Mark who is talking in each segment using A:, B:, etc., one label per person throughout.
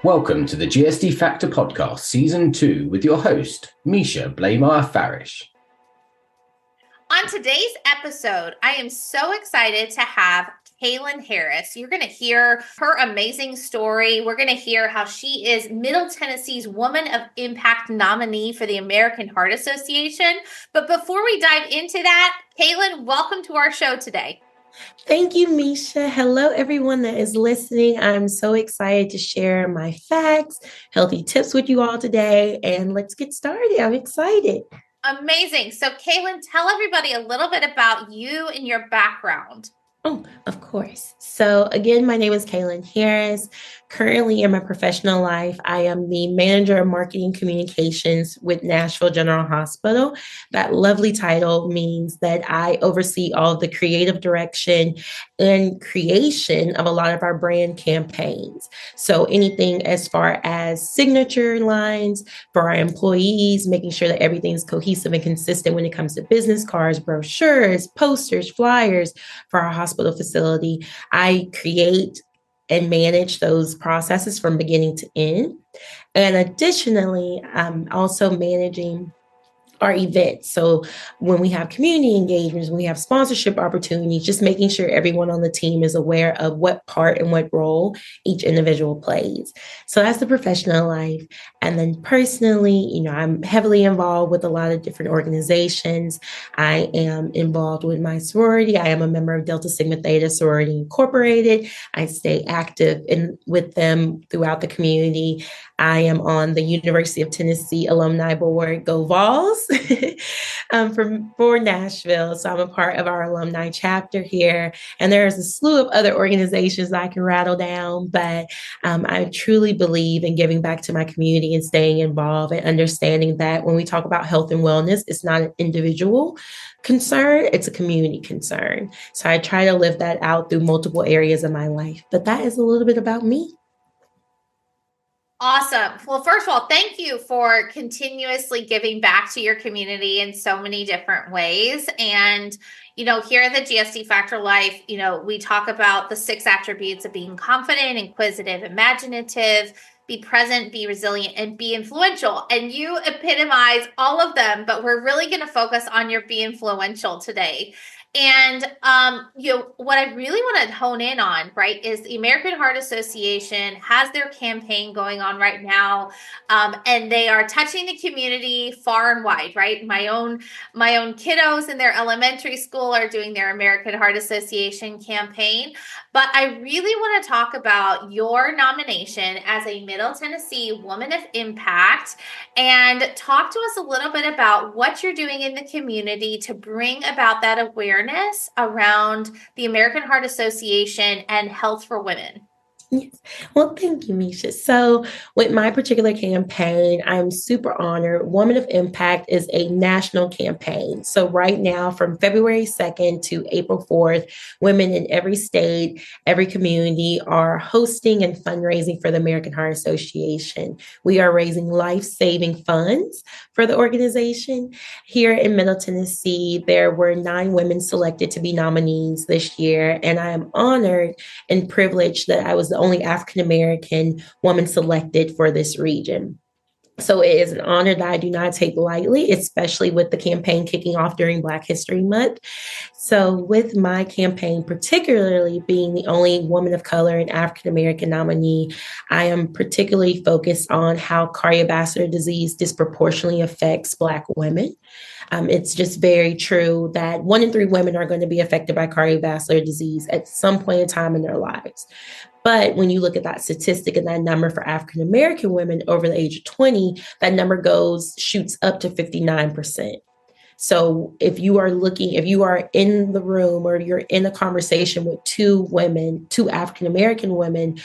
A: Welcome to the GSD Factor Podcast, Season 2, with your host, Misha Blaymire Farish.
B: On today's episode, I am so excited to have Kaylyn Harris. You're going to hear her amazing story. We're going to hear how she is Middle Tennessee's Woman of Impact nominee for the American Heart Association. But before we dive into that, Kaylyn, welcome to our show today.
C: Thank you, Misha. Hello, everyone that is listening. I'm so excited to share my facts, healthy tips with you all today, and let's get started. I'm excited.
B: Amazing. So, Kaylyn, tell everybody a little bit about you and your background.
C: Oh, of course. So again, my name is Kaylyn Harris. Currently in my professional life, I am the manager of marketing communications with Nashville General Hospital. That lovely title means that I oversee all of the creative direction and creation of a lot of our brand campaigns. So anything as far as signature lines for our employees, making sure that everything's cohesive and consistent when it comes to business cards, brochures, posters, flyers for our hospital facility. I create and manage those processes from beginning to end. And additionally, I'm also managing our events. So when we have community engagements, when we have sponsorship opportunities, just making sure everyone on the team is aware of what part and what role each individual plays. So that's the professional life. And then personally, I'm heavily involved with a lot of different organizations. I am involved with my sorority. I am a member of Delta Sigma Theta Sorority Incorporated. I stay active with them throughout the community. I am on the University of Tennessee Alumni Board, Go Vols, for Nashville. So I'm a part of our alumni chapter here. And there's a slew of other organizations that I can rattle down, but I truly believe in giving back to my community and staying involved and understanding that when we talk about health and wellness, it's not an individual concern, it's a community concern. So I try to live that out through multiple areas of my life. But that is a little bit about me.
B: Awesome. Well, first of all, thank you for continuously giving back to your community in so many different ways. And, here at the GSD Factor Life, we talk about the 6 attributes of being confident, inquisitive, imaginative, be present, be resilient, and be influential. And you epitomize all of them, but we're really going to focus on your be influential today. And, what I really want to hone in on, right, is the American Heart Association has their campaign going on right now. And they are touching the community far and wide, right? My own kiddos in their elementary school are doing their American Heart Association campaign. But I really want to talk about your nomination as a Middle Tennessee Woman of Impact and talk to us a little bit about what you're doing in the community to bring about that awareness around the American Heart Association and health for women.
C: Yes. Well, thank you, Misha. So with my particular campaign, I'm super honored. Woman of Impact is a national campaign. So right now, from February 2nd to April 4th, women in every state, every community are hosting and fundraising for the American Heart Association. We are raising life-saving funds for the organization. Here in Middle Tennessee, there were 9 women selected to be nominees this year, and I am honored and privileged that I was the only African-American woman selected for this region. So it is an honor that I do not take lightly, especially with the campaign kicking off during Black History Month. So with my campaign, particularly being the only woman of color and African-American nominee, I am particularly focused on how cardiovascular disease disproportionately affects Black women. It's just very true that 1 in 3 women are going to be affected by cardiovascular disease at some point in time in their lives. But when you look at that statistic and that number for African-American women over the age of 20, that number shoots up to 59%. So if you are in the room or you're in a conversation with 2 African-American women,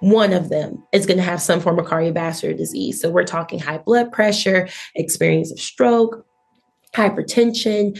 C: one of them is going to have some form of cardiovascular disease. So we're talking high blood pressure, experience of stroke, hypertension,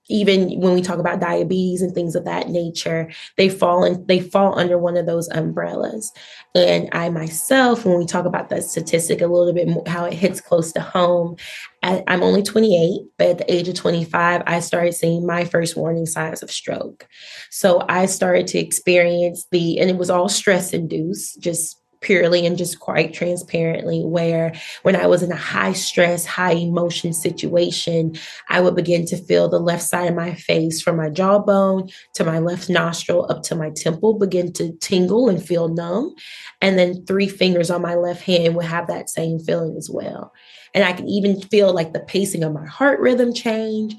C: even when we talk about diabetes and things of that nature, they fall under one of those umbrellas. And I myself, when we talk about that statistic a little bit more, how it hits close to home, I'm only 28, but at the age of 25, I started seeing my first warning signs of stroke. So I started to experience and it was all stress induced, just purely and just quite transparently, where when I was in a high stress, high emotion situation, I would begin to feel the left side of my face from my jawbone to my left nostril up to my temple begin to tingle and feel numb. And then 3 fingers on my left hand would have that same feeling as well. And I could even feel like the pacing of my heart rhythm change.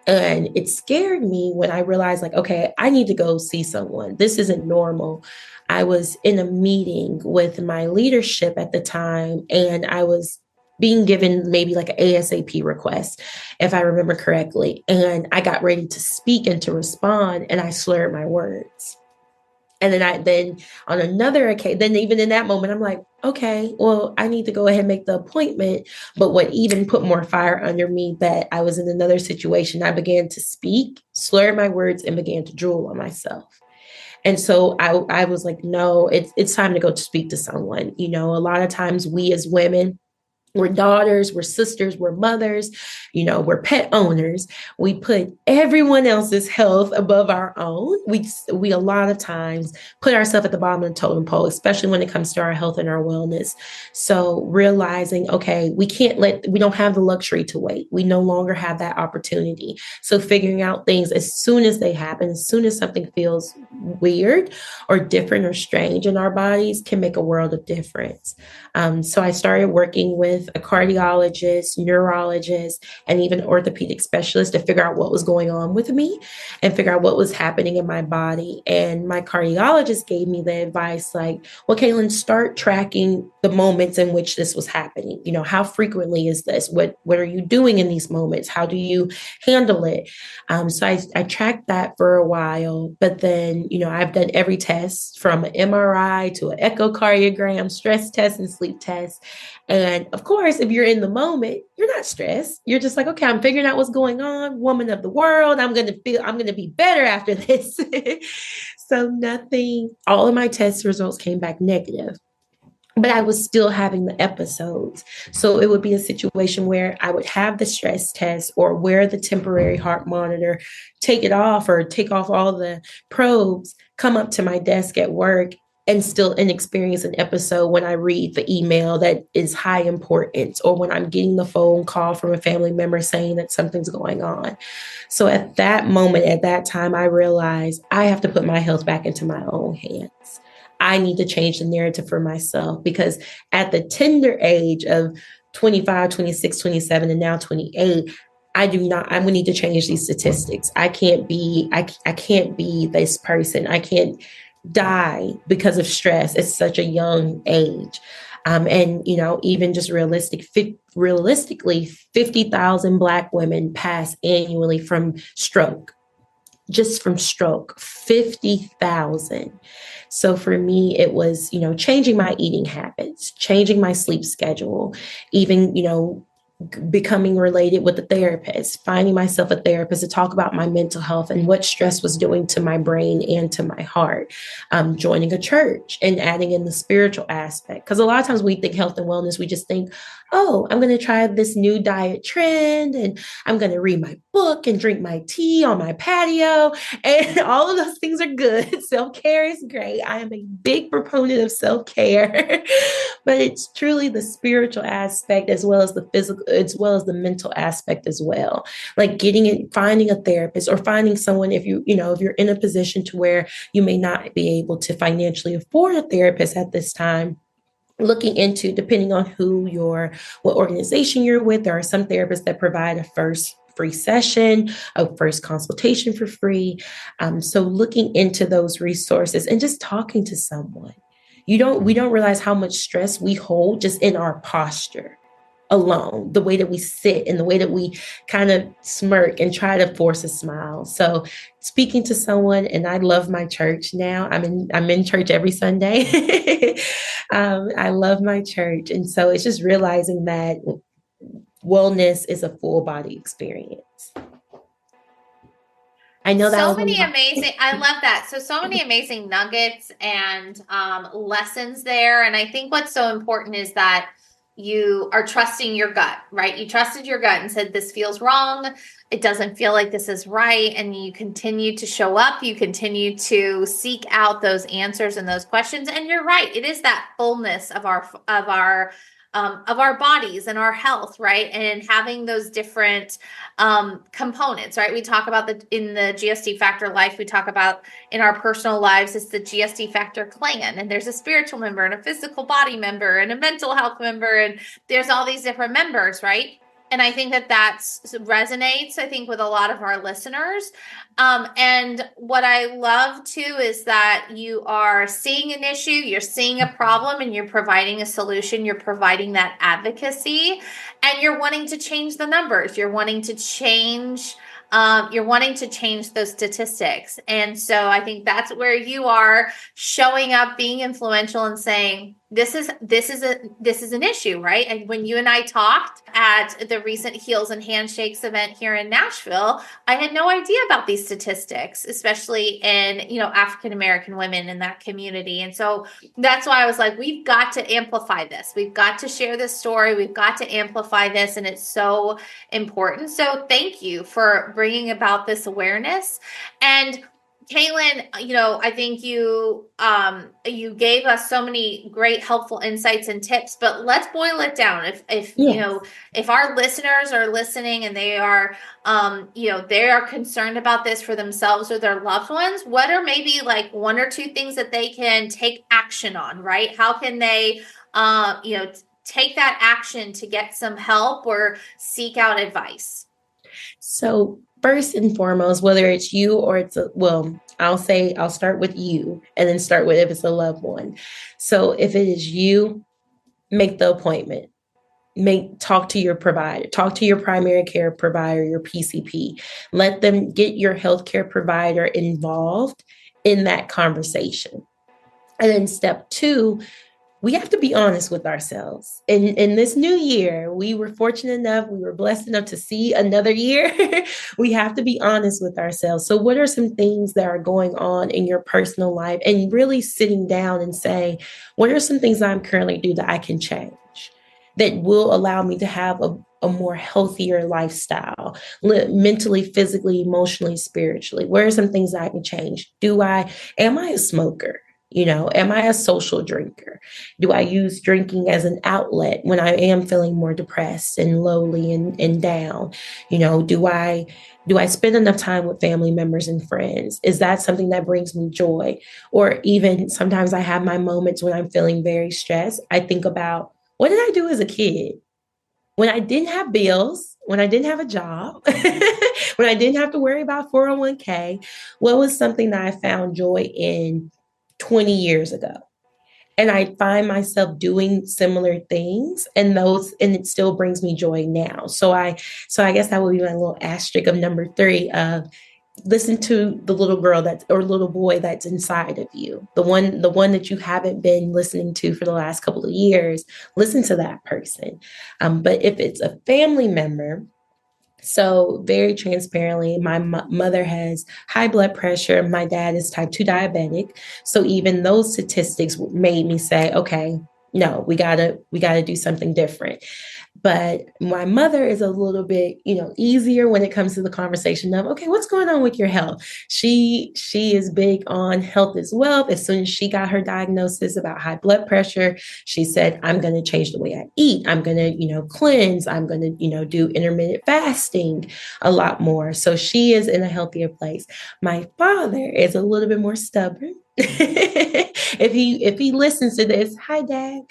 C: And it scared me when I realized, like, okay, I need to go see someone. This isn't normal. I was in a meeting with my leadership at the time, and I was being given maybe like an ASAP request, if I remember correctly. And I got ready to speak and to respond, and I slurred my words. And then on another occasion, then even in that moment, I'm like, okay, well, I need to go ahead and make the appointment. But what even put more fire under me, that I was in another situation, I began to speak, slur my words, and began to drool on myself. And so I was like, no, it's time to go to speak to someone. You know, a lot of times we as women, we're daughters, we're sisters, we're mothers, you know, we're pet owners. We put everyone else's health above our own. We a lot of times put ourselves at the bottom of the totem pole, especially when it comes to our health and our wellness. So realizing, okay, we don't have the luxury to wait. We no longer have that opportunity. So figuring out things as soon as they happen, as soon as something feels weird or different or strange in our bodies, can make a world of difference. So I started working with a cardiologist, neurologist, and even orthopedic specialist to figure out what was going on with me and figure out what was happening in my body. And my cardiologist gave me the advice like, well, Kaylyn, start tracking the moments in which this was happening. You know, how frequently is this? What are you doing in these moments? How do you handle it? So I tracked that for a while, but then, you know, I've done every test from an MRI to an echocardiogram, stress test, and sleep test. And of course, if you're in the moment, you're not stressed. You're just like, okay, I'm figuring out what's going on. Woman of the world. I'm going to be better after this. So all of my test results came back negative. But I was still having the episodes. So it would be a situation where I would have the stress test or wear the temporary heart monitor, take it off or take off all the probes, come up to my desk at work and still experience an episode when I read the email that is high importance or when I'm getting the phone call from a family member saying that something's going on. So at that moment, at that time, I realized I have to put my health back into my own hands. I need to change the narrative for myself because at the tender age of 25, 26, 27, and now 28, I would need to change these statistics. I can't be this person. I can't die because of stress at such a young age. And, you know, even just realistically, 50,000 Black women pass annually from stroke. Just from stroke, 50,000. So for me, it was, you know, changing my eating habits, changing my sleep schedule, even, you know, becoming related with a therapist, finding myself a therapist to talk about my mental health and what stress was doing to my brain and to my heart, joining a church and adding in the spiritual aspect. Because a lot of times we think health and wellness, we just think, oh, I'm going to try this new diet trend and I'm going to read my book and drink my tea on my patio. And all of those things are good. Self-care is great. I am a big proponent of self-care, but it's truly the spiritual aspect as well as the physical, as well as the mental aspect as well. Like finding a therapist or finding someone if you're in a position to where you may not be able to financially afford a therapist at this time. Looking into, depending on what organization you're with, there are some therapists that provide a first free session, a first consultation for free. So looking into those resources and just talking to someone. We don't realize how much stress we hold just in our posture alone, the way that we sit and the way that we kind of smirk and try to force a smile. So speaking to someone, and I love my church now. I'm in church every Sunday. I love my church. And so it's just realizing that wellness is a full body experience. I know that
B: so many amazing, I love that. So many amazing nuggets and lessons there. And I think what's so important is that, you are trusting your gut, right? You trusted your gut and said, this feels wrong. It doesn't feel like this is right. And you continue to show up. You continue to seek out those answers and those questions. And you're right. It is that fullness of our bodies and our health, right? And having those different components, right? We talk about in the GSD Factor life, we talk about in our personal lives, it's the GSD Factor clan. And there's a spiritual member and a physical body member and a mental health member. And there's all these different members, right? And I think that resonates, I think, with a lot of our listeners. And what I love too is that you are seeing an issue, you're seeing a problem, and you're providing a solution. You're providing that advocacy, and you're wanting to change the numbers. You're wanting to change those statistics. And so I think that's where you are showing up, being influential, and saying, this is an issue, right? And when you and I talked at the recent Heels and Handshakes event here in Nashville, I had no idea about these statistics, especially in, African American women in that community. And so that's why I was like, we've got to amplify this. We've got to share this story. We've got to amplify this. And it's so important. So thank you for bringing about this awareness. And Kaylyn, I think you gave us so many great, helpful insights and tips, but let's boil it down. If our listeners are listening and they are concerned about this for themselves or their loved ones, what are maybe like one or two things that they can take action on, right? How can they, take that action to get some help or seek out advice?
C: So first and foremost, whether it's you or I'll start with you and then start with if it's a loved one. So if it is you, make the appointment. Talk to your provider, talk to your primary care provider, your PCP. Let them get your healthcare provider involved in that conversation. And then step 2, we have to be honest with ourselves. In this new year, we were blessed enough to see another year. We have to be honest with ourselves. So what are some things that are going on in your personal life, and really sitting down and saying, what are some things I'm currently doing that I can change that will allow me to have a more healthier lifestyle, mentally, physically, emotionally, spiritually? Where are some things that I can change? Am I a smoker? Am I a social drinker? Do I use drinking as an outlet when I am feeling more depressed and lonely and down? Do I spend enough time with family members and friends? Is that something that brings me joy? Or even sometimes I have my moments when I'm feeling very stressed. I think about, what did I do as a kid? When I didn't have bills, when I didn't have a job, when I didn't have to worry about 401k, what was something that I found joy in 20 years ago? And I find myself doing similar things and it still brings me joy now. So I guess that would be my little asterisk of number 3 of listen to the little girl or little boy that's inside of you. The one that you haven't been listening to for the last couple of years, listen to that person. But if it's a family member, so very transparently, my mother has high blood pressure. My dad is type 2 diabetic. So even those statistics made me say, okay, no, we gotta do something different. But my mother is a little bit, easier when it comes to the conversation of, okay, what's going on with your health? She is big on health as well. As soon as she got her diagnosis about high blood pressure, she said, I'm going to change the way I eat. I'm going to, cleanse. I'm going to, do intermittent fasting a lot more. So she is in a healthier place. My father is a little bit more stubborn. If he listens to this, hi Dad,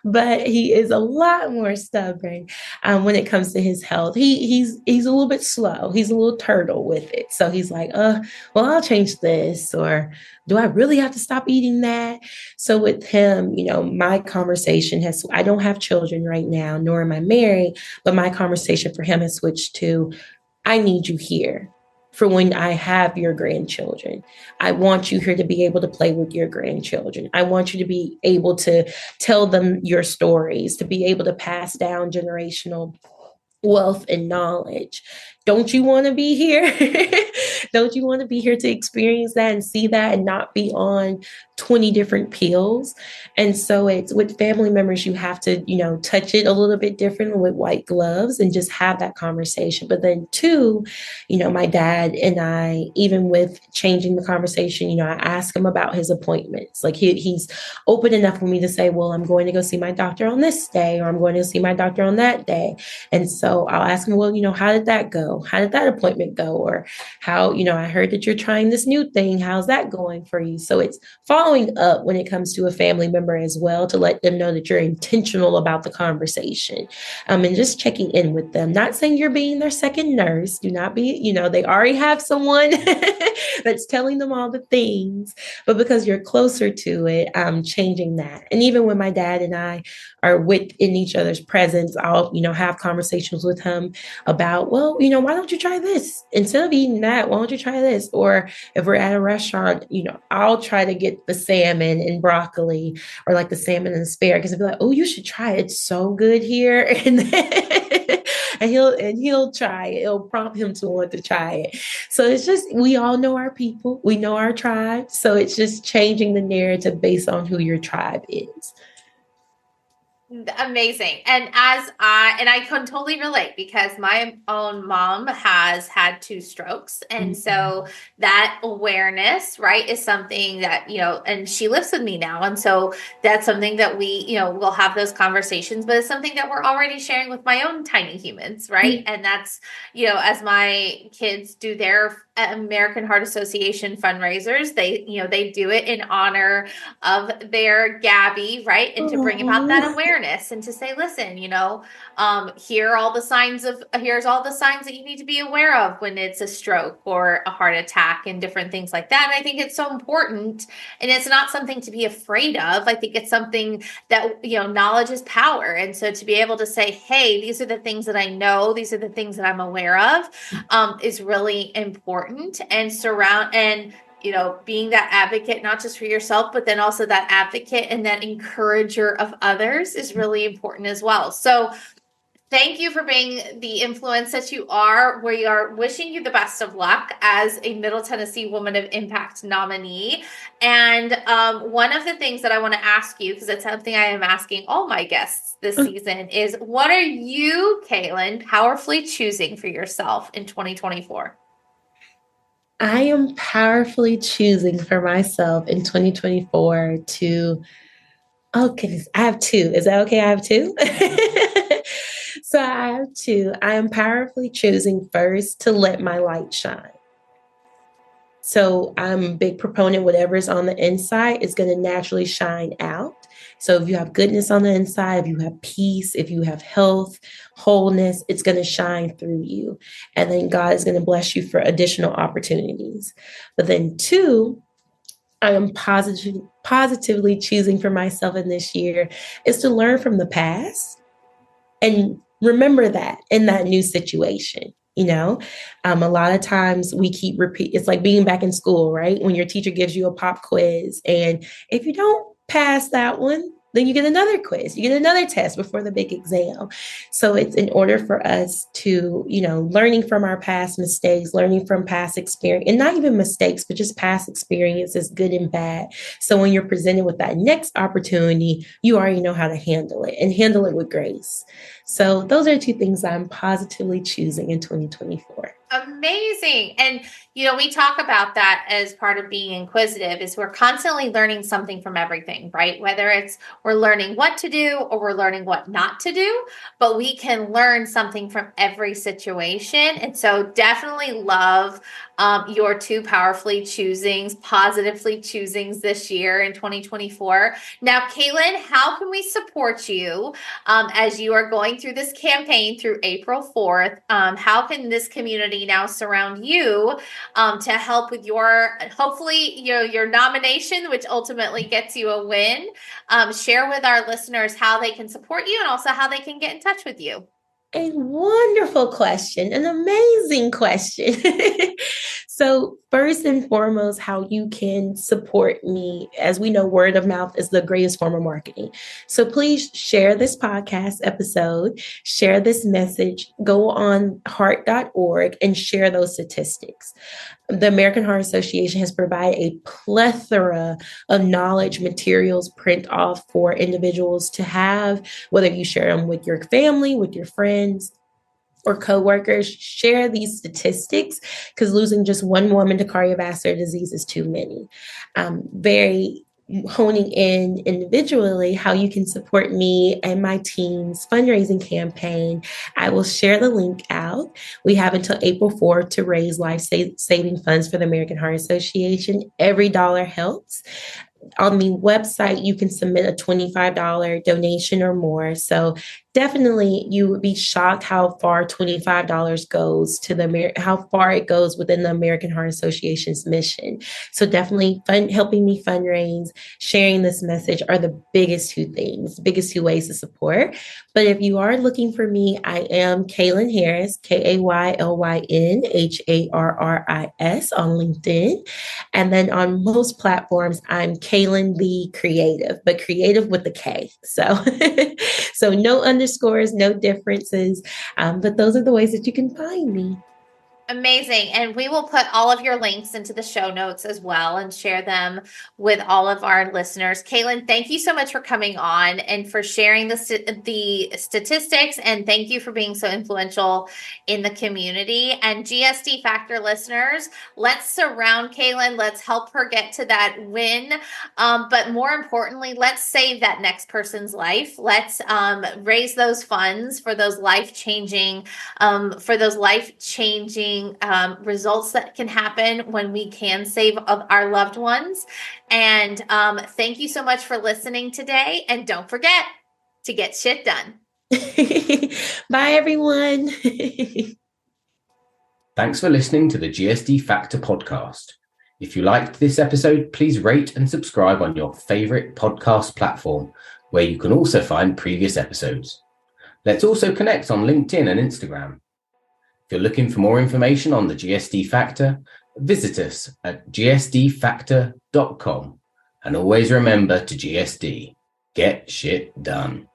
C: but he is a lot more stubborn when it comes to his health. He's a little bit slow. He's a little turtle with it. So he's like, well, I'll change this, or do I really have to stop eating that? So with him, my conversation I don't have children right now, nor am I married, but my conversation for him has switched to, I need you here for when I have your grandchildren. I want you here to be able to play with your grandchildren. I want you to be able to tell them your stories, to be able to pass down generational wealth and knowledge. don't you want to be here? Don't you want to be here to experience that and see that and not be on 20 different pills? And so it's with family members, you have to, touch it a little bit different with white gloves and just have that conversation. But then two, my dad and I, even with changing the conversation, I ask him about his appointments. Like he's open enough for me to say, well, I'm going to go see my doctor on this day, or I'm going to see my doctor on that day. And so I'll ask him, well, how did that go? How did that appointment go? Or how, I heard that you're trying this new thing. How's that going for you? So it's following up when it comes to a family member as well, to let them know that you're intentional about the conversation, and just checking in with them. Not saying you're being their second nurse. Do not be, they already have someone that's telling them all the things, but because you're closer to it, changing that. And even when my dad and I are within each other's presence, I'll, have conversations with him about, well, why don't you try this? Instead of eating that, why don't you try this? Or if we're at a restaurant, I'll try to get the salmon and broccoli, or like the salmon and asparagus, and be like, oh, you should try it. It's so good here. And then and he'll try it. It'll prompt him to want to try it. So it's just, we all know our people. We know our tribe. So it's just changing the narrative based on who your tribe is.
B: Amazing. And I can totally relate, because my own mom has had 2 strokes. And so that awareness, right, is something that, and she lives with me now. And so that's something that we, we'll have those conversations, but it's something that we're already sharing with my own tiny humans, right? And that's, as my kids do their American Heart Association fundraisers, they do it in honor of their Gabby, right? And to bring about that awareness and to say, listen, here's all the signs that you need to be aware of when it's a stroke or a heart attack and different things like that. And I think it's so important, and it's not something to be afraid of. I think it's something that, knowledge is power. And so to be able to say, hey, these are the things that I know, these are the things that I'm aware of, is really important. And being that advocate, not just for yourself, but then also that advocate and that encourager of others is really important as well. So thank you for being the influence that you are. We are wishing you the best of luck as a Middle Tennessee Woman of Impact nominee. And one of the things that I want to ask you, because it's something I am asking all my guests this season, is what are you, Kaylyn, powerfully choosing for yourself in 2024?
C: I am powerfully choosing for myself in 2024 to, oh goodness, I have 2. Is that okay? I have 2. So I have 2. I am powerfully choosing first to let my light shine. So I'm a big proponent, whatever is on the inside is going to naturally shine out. So if you have goodness on the inside, if you have peace, if you have health, wholeness, it's going to shine through you. And then God is going to bless you for additional opportunities. But then 2, I am positively choosing for myself in this year is to learn from the past and remember that in that new situation. A lot of times we keep it's like being back in school, right? When your teacher gives you a pop quiz, and if you don't pass that one, then you get another quiz, you get another test before the big exam. So it's in order for us to, learning from our past mistakes, learning from past experience, and not even mistakes, but just past experiences, good and bad. So when you're presented with that next opportunity, you already know how to handle it and handle it with grace. So those are 2 things I'm positively choosing in 2024.
B: Amazing. And, we talk about that as part of being inquisitive, is we're constantly learning something from everything, right? Whether it's we're learning what to do or we're learning what not to do, but we can learn something from every situation. And so definitely love your 2 powerfully choosings, positively choosings this year in 2024. Now, Kaylyn, how can we support you as you are going through this campaign through April 4th? How can this community now surround you to help with hopefully your nomination, which ultimately gets you a win? Share with our listeners how they can support you and also how they can get in touch with you.
C: A wonderful question, an amazing question. So, first and foremost, how you can support me. As we know, word of mouth is the greatest form of marketing. So, please share this podcast episode, share this message, go on heart.org and share those statistics. The American Heart Association has provided a plethora of knowledge materials, print off for individuals to have, whether you share them with your family, with your friends, or coworkers. Share these statistics because losing just one woman to cardiovascular disease is too many. Very honing in individually how you can support me and my team's fundraising campaign. I will share the link out. We have until April 4th to raise life-saving funds for the American Heart Association. Every dollar helps. On the website, you can submit a $25 donation or more. So definitely you would be shocked how far $25 goes to how far it goes within the American Heart Association's mission. So definitely helping me fundraise, sharing this message are the biggest two ways to support. But if you are looking for me, I am Kaylyn Harris, KaylynHarris on LinkedIn. And then on most platforms, I'm Kaylyn the Creative, but creative with the K. So, so no underscores, no differences. But those are the ways that you can find me.
B: Amazing. And we will put all of your links into the show notes as well and share them with all of our listeners. Kaylyn, thank you so much for coming on and for sharing the statistics. And thank you for being so influential in the community. And GSD Factor listeners, let's surround Kaylyn. Let's help her get to that win. But more importantly, let's save that next person's life. Let's raise those funds for those life-changing results that can happen when we can save our loved ones. And thank you so much for listening today. And don't forget to get shit done.
C: Bye, everyone.
A: Thanks for listening to the GSD Factor podcast. If you liked this episode, please rate and subscribe on your favorite podcast platform, where you can also find previous episodes. Let's also connect on LinkedIn and Instagram. If you're looking for more information on the GSD Factor, visit us at gsdfactor.com. And always remember to GSD, get shit done.